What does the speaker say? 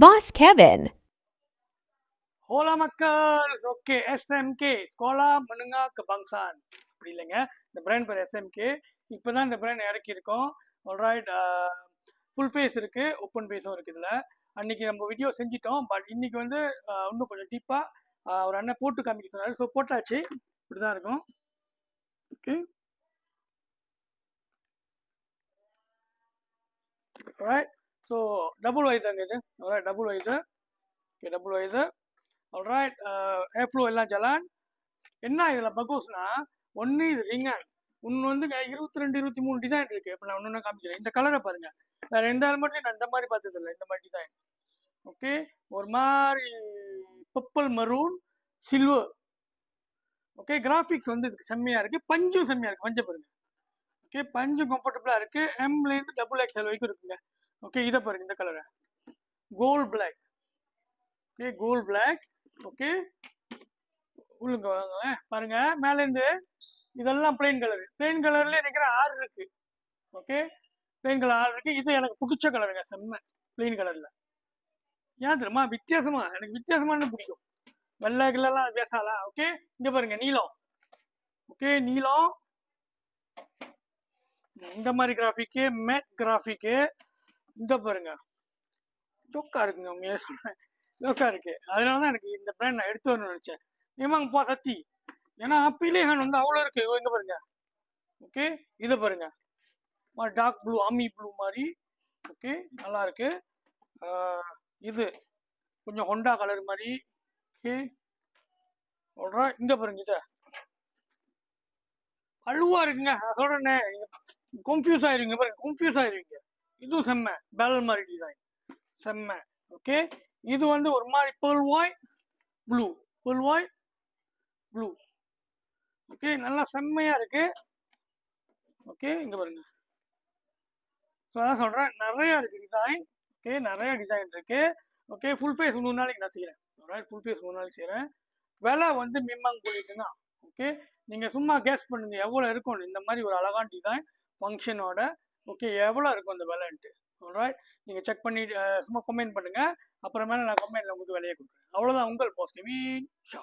Boss Kevin. Hola மக்கள்ஸ். Okay, SMK ஸ்கோலா Menengah Kebangsaan அப்படி இல்லைங்க, இந்த பிராண்ட் பேர் SMK. இப்போ தான் இந்த பிராண்ட் இறக்கியிருக்கோம். ஆல்ரைட், ஃபுல் ஃபேஸ் இருக்குது, ஓப்பன் ஃபேஸும் இருக்குது. இதில் அன்றைக்கி நம்ம வீடியோ செஞ்சிட்டோம். பட் இன்றைக்கி வந்து இன்னும் கொஞ்சம் டீப்பாக ஒரு அண்ணன் போட்டு காமிக்க சொன்னார். ஸோ போட்டாச்சு, இப்படி தான் இருக்கும். Okay, alright. ஸோ டபுள் வைஸருங்க இது. Alright, double visor. Okay, double visor. Alright, air flow எல்லாம் ஜலான். என்ன இதில் பக்கோஸ்னா, ஒன்று இது ரிங் ஹேண்ட், ஒன்று வந்து 22 23 டிசைன் இருக்குது. இப்போ நான் ஒன்று காமிக்கிறேன். இந்த கலரை பாருங்கள், வேறு எந்த ஹெல்மெட்லையும் நான் இந்த மாதிரி பார்த்ததில்லை, இந்த மாதிரி டிசைன். ஓகே, ஒரு மாதிரி purple maroon silver. Okay, graphics வந்து இதுக்கு செம்மையாக இருக்குது. பஞ்சும் செம்மையாக இருக்குது, பஞ்சை பாருங்கள். ஓகே, பஞ்சும் கம்ஃபர்டபுளாக இருக்குது. எம்லேருந்து XXL வரைக்கும் இருக்குங்க. ஓகே, இதை பாருங்கள், இந்த கலரை gold black. Okay, gold black. Okay, உள்ளுங்க வாங்களேன் பாருங்க, மேலேருந்து இதெல்லாம் பிளெயின் கலரு. பிளெயின் கலர்ல நினைக்கிற 6 இருக்கு. ஓகே, பிளெயின் கலர் 6 இருக்கு. இது எனக்கு பிடிச்ச கலருங்க, செம்ம பிளெயின் கலர்ல. ஏன் தெரியுமா, வித்தியாசமா, எனக்கு வித்தியாசமான பிடிக்கும். வெள்ளை கிளெல்லாம் பேசலாம். ஓகே, இங்க பாருங்க நீலம். ஓகே, நீலம் இந்த மாதிரி கிராஃபிக்கு, மேட் கிராஃபிக்கு. இந்த பாருங்க ஜோக்கா இருக்குங்க, உண்மையாக சொல்றேன், ஜோக்கா இருக்கு. அதனால தான் எனக்கு இந்த பிராண்ட் நான் எடுத்து வரணும்னு நினைச்சேன். ஏமாங்கப்பா சத்தி, ஏன்னா பீலே ஹேண்ட் வந்து அவ்வளோ இருக்கு. இங்க பாருங்க. ஓகே, இதை பாருங்க, டார்க் ப்ளூ, ஆமி ப்ளூ மாதிரி. ஓகே, நல்லா இருக்கு. இது கொஞ்சம் ஹொண்டா கலர் மாதிரி. ஓகே, சொல்கிறேன். இங்கே பாருங்க, இதை அழுவா இருக்குங்க. நான் சொல்கிறேன்னே, கன்ஃபியூஸ் ஆயிருவீங்க பாருங்க, கன்ஃபியூஸ் ஆயிருவீங்க. இதுவும் செம்ம பேலல் மாதிரி டிசைன், செம்ம. ஓகே, இது வந்து ஒரு மாதிரி pearl white blue, pearl white blue. Okay, நல்லா செம்மையாக இருக்கு. ஓகே, இங்கே பாருங்க. ஸோ அதான் சொல்கிறேன், நிறையா இருக்குது டிசைன். ஓகே, நிறைய டிசைன் இருக்கு. ஓகே, ஃபுல் ஃபேஸ் 3 நாளைக்கு நான் செய்கிறேன். ஃபுல் ஃபேஸ் 3 நாளைக்கு செய்கிறேன். விலை வந்து மிம்மாங்க போயிட்டுங்க. ஓகே, நீங்கள் சும்மா கேஸ் பண்ணுங்க எவ்வளோ இருக்கும் இந்த மாதிரி ஒரு அழகான டிசைன் ஃபங்க்ஷனோட. ஓகே, எவ்வளோ இருக்கும் அந்த விலைன்ட்டு. ஆல்ரைட், நீங்கள் செக் பண்ணி சும்மா கமெண்ட் பண்ணுங்கள். அப்புறமேல நான் கமெண்ட்டில் உங்களுக்கு விலையை கொடுக்குறேன். அவ்வளோதான், உங்கள் பாஸ் கெவின். ஷோ.